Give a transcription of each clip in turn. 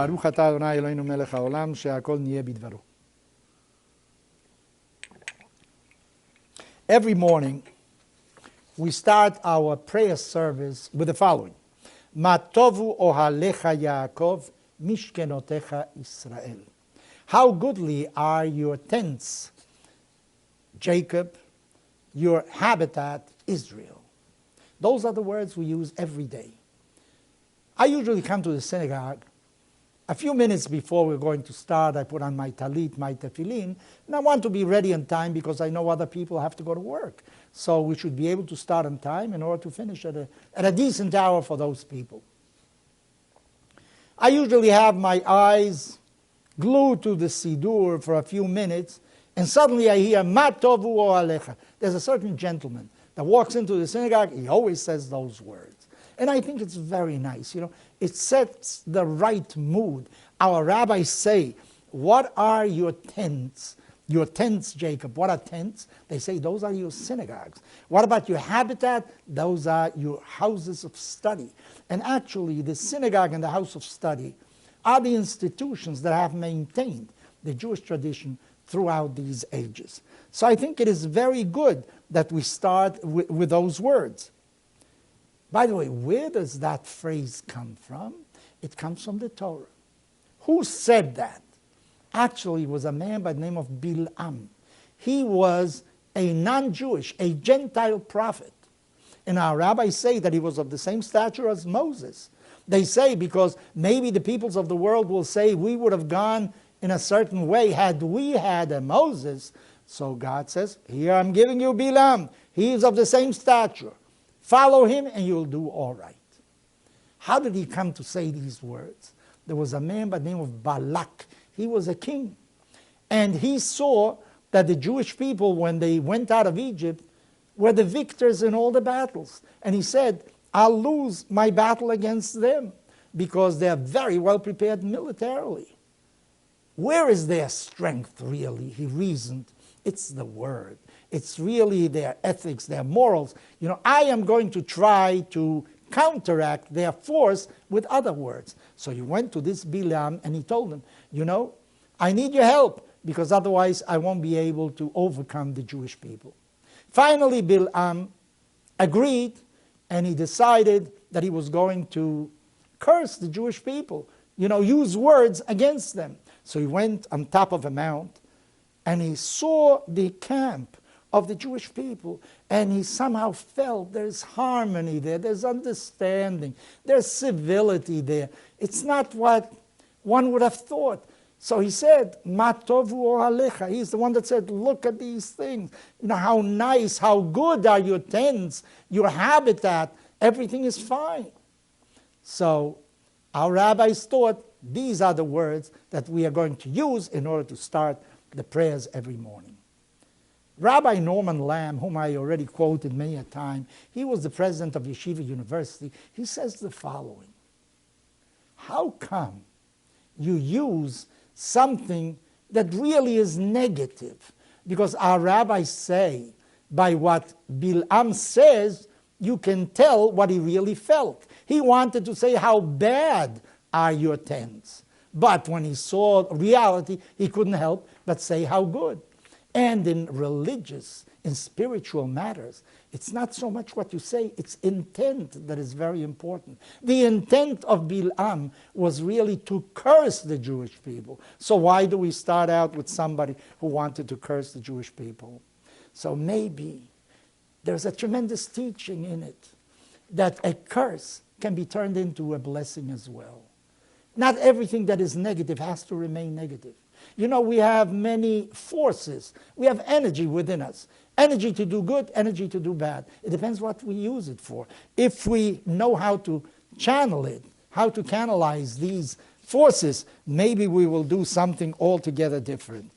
ברוך אתה אדוני אלוהינו מלך העולם שהכל נהיה בדברו. Every morning we start our prayer service with the following. Ma tovu ohalecha Yaakov mishkenotecha Israel. How goodly are your tents, Jacob, your habitat, Israel. Those are the words we use every day. I usually come to the synagogue a few minutes before we're going to start. I put on my talit, my tefillin, and I want to be ready on time because I know other people have to go to work. So we should be able to start on time in order to finish at a decent hour for those people. I usually have my eyes glued to the Siddur for a few minutes, and suddenly I hear, Ma tovu ohalecha. There's a certain gentleman that walks into the synagogue, he always says those words. And I think it's very nice, It sets the right mood. Our rabbis say, what are your tents? Your tents, Jacob, what are tents? They say those are your synagogues. What about your habitat? Those are your houses of study. And actually, the synagogue and the house of study are the institutions that have maintained the Jewish tradition throughout these ages. So I think it is very good that we start with those words. By the way, where does that phrase come from? It comes from the Torah. Who said that? Actually, it was a man by the name of Bilam. He was a non-Jewish, a Gentile prophet. And our rabbis say that he was of the same stature as Moses. They say because maybe the peoples of the world will say we would have gone in a certain way had we had a Moses. So God says, here I'm giving you Bilam. He is of the same stature. Follow him and you'll do all right. How did he come to say these words? There was a man by the name of Balak. He was a king. And he saw that the Jewish people, when they went out of Egypt, were the victors in all the battles. And he said, I'll lose my battle against them because they're very well prepared militarily. Where is their strength really? He reasoned. It's the word. It's really their ethics, their morals. I am going to try to counteract their force with other words. So he went to this Bilam and he told him, I need your help because otherwise I won't be able to overcome the Jewish people. Finally, Bilam agreed and he decided that he was going to curse the Jewish people, use words against them. So he went on top of a mount and he saw the camp of the Jewish people, and he somehow felt there's harmony there, there's understanding, there's civility there. It's not what one would have thought. So he said, Ma tovu ohalecha. He's the one that said, look at these things. How nice, how good are your tents, your habitat, everything is fine. So our rabbis thought these are the words that we are going to use in order to start the prayers every morning. Rabbi Norman Lamb, whom I already quoted many a time, he was the president of Yeshiva University. He says the following: how come you use something that really is negative? Because our rabbis say, by what Bilam says, you can tell what he really felt. He wanted to say, how bad are your tents? But when he saw reality, he couldn't help but say, how good. And in religious, in spiritual matters, it's not so much what you say, it's intent that is very important. The intent of Bilam was really to curse the Jewish people. So why do we start out with somebody who wanted to curse the Jewish people? So maybe there's a tremendous teaching in it that a curse can be turned into a blessing as well. Not everything that is negative has to remain negative. We have many forces. We have energy within us. Energy to do good, energy to do bad. It depends what we use it for. If we know how to channel it, how to canalize these forces, maybe we will do something altogether different.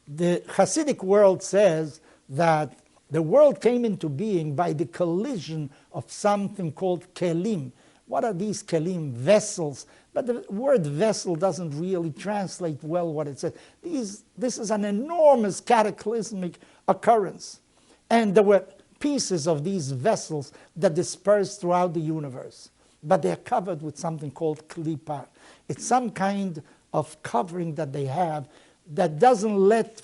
The Hasidic world says that the world came into being by the collision of something called kelim. What are these kelim? Vessels. But the word vessel doesn't really translate well what it says. This is an enormous cataclysmic occurrence. And there were pieces of these vessels that dispersed throughout the universe. but they're covered with something called klipa. It's some kind of covering that they have that doesn't let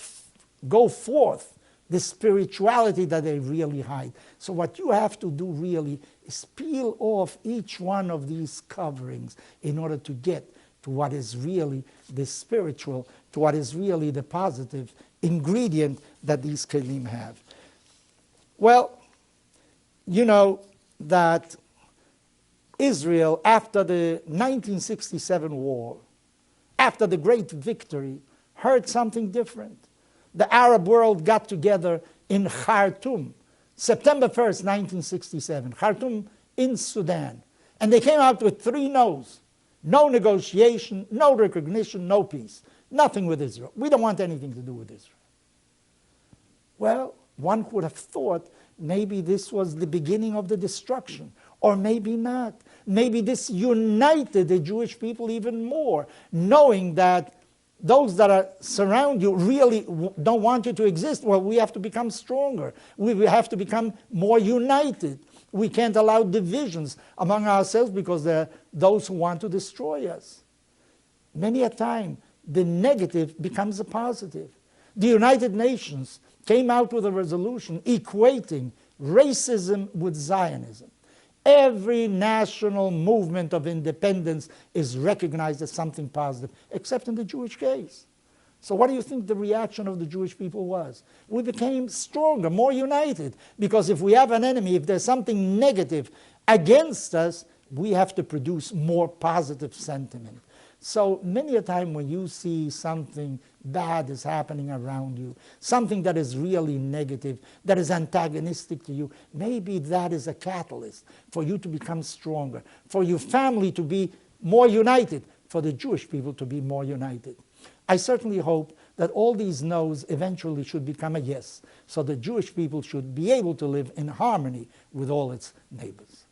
go forth the spirituality that they really hide. So what you have to do really is peel off each one of these coverings in order to get to what is really the spiritual, to what is really the positive ingredient that these kelim have. Well, you know that Israel, after the 1967 war, after the great victory, heard something different. The Arab world got together in Khartoum, September 1st, 1967, Khartoum in Sudan. And they came out with 3 no's. No negotiation, no recognition, no peace. Nothing with Israel. We don't want anything to do with Israel. Well, one would have thought maybe this was the beginning of the destruction, or maybe not. Maybe this united the Jewish people even more, knowing that those that surround you really don't want you to exist. Well, we have to become stronger. We have to become more united. We can't allow divisions among ourselves because there are those who want to destroy us. Many a time, the negative becomes a positive. The United Nations came out with a resolution equating racism with Zionism. Every national movement of independence is recognized as something positive, except in the Jewish case. So what do you think the reaction of the Jewish people was? We became stronger, more united, because if we have an enemy, if there's something negative against us, we have to produce more positive sentiment. So many a time when you see something bad is happening around you, something that is really negative, that is antagonistic to you, maybe that is a catalyst for you to become stronger, for your family to be more united, for the Jewish people to be more united. I certainly hope that all these no's eventually should become a yes, so the Jewish people should be able to live in harmony with all its neighbors.